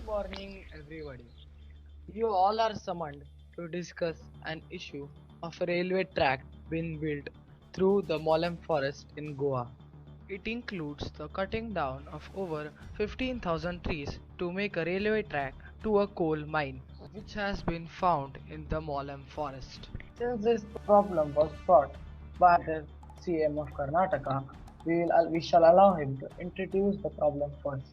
morning, everybody. You all are summoned to discuss an issue of a railway track being built through the Mollem Forest in Goa. It includes the cutting down of over 15,000 trees to make a railway track to a coal mine, which has been found in the Mollem Forest. Since this problem was brought by the CM of Karnataka, we shall allow him to introduce the problem first.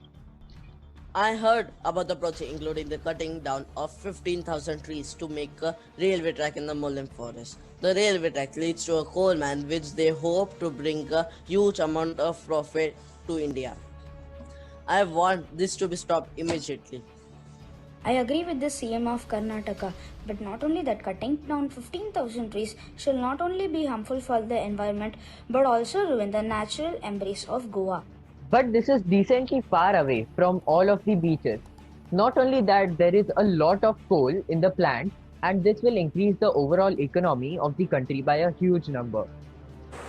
I heard about the project including the cutting down of 15,000 trees to make a railway track in the Mullen forest. The railway track leads to a coal mine which they hope to bring a huge amount of profit to India. I want this to be stopped immediately. I agree with the CM of Karnataka, but not only that, cutting down 15,000 trees shall not only be harmful for the environment but also ruin the natural embrace of Goa. But this is decently far away from all of the beaches. Not only that, there is a lot of coal in the plant, and this will increase the overall economy of the country by a huge number.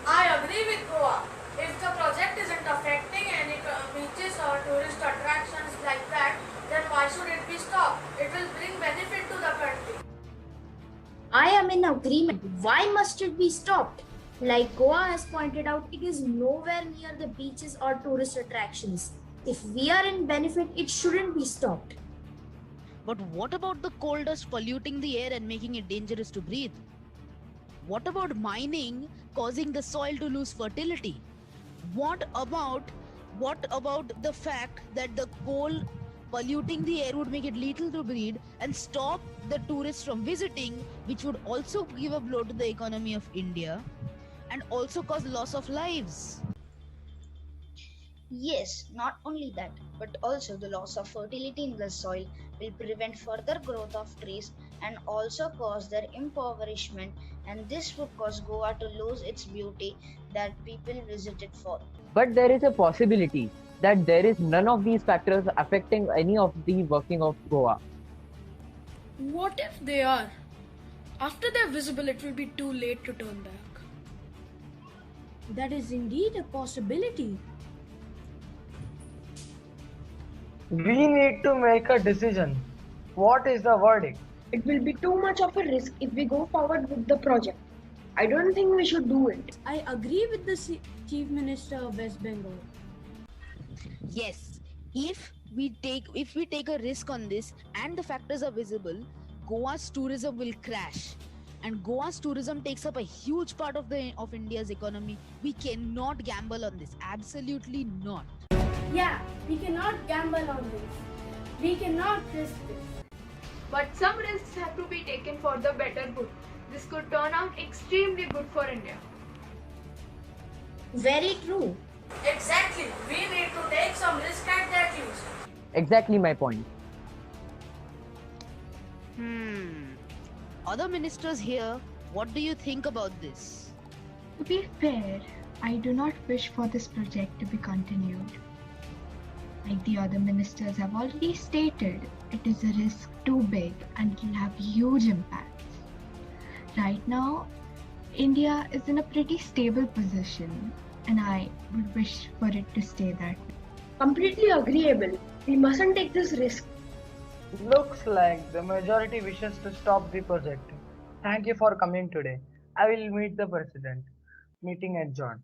I agree with Goa. If the project isn't affecting any beaches or tourist attractions like that, then why should it be stopped? It will bring benefit to the country. I am in agreement. Why must it be stopped? Like Goa has pointed out, it is nowhere near the beaches or tourist attractions. If we are in benefit, it shouldn't be stopped. But what about the coal dust polluting the air and making it dangerous to breathe? What about mining causing the soil to lose fertility? What about the fact that the coal polluting the air would make it lethal to breathe and stop the tourists from visiting, which would also give a blow to the economy of India and also cause loss of lives? Yes, not only that, but also the loss of fertility in the soil will prevent further growth of trees and also cause their impoverishment, and this would cause Goa to lose its beauty that people visit it for. But there is a possibility that there is none of these factors affecting any of the working of Goa. What if they are? After they're visible, it will be too late to turn back. That is indeed a possibility. We need to make a decision. What is the verdict? It will be too much of a risk if we go forward with the project. I don't think we should do it. I agree with the Chief Minister of West Bengal. Yes, if we take a risk on this and the factors are visible, Goa's tourism will crash. And Goa's tourism takes up a huge part of India's economy. We cannot gamble on this. Absolutely not. Yeah, we cannot gamble on this. We cannot risk this. But some risks have to be taken for the better good. This could turn out extremely good for India. Very true. Exactly. We need to take some risk at that use. Exactly my point. Other ministers here, what do you think about this? To be fair, I do not wish for this project to be continued. Like the other ministers have already stated, it is a risk too big and it will have huge impacts. Right now, India is in a pretty stable position and I would wish for it to stay that way. Completely agreeable. We mustn't take this risk. Looks like the majority wishes to stop the project. Thank you for coming today. I will meet the president. Meeting adjourned.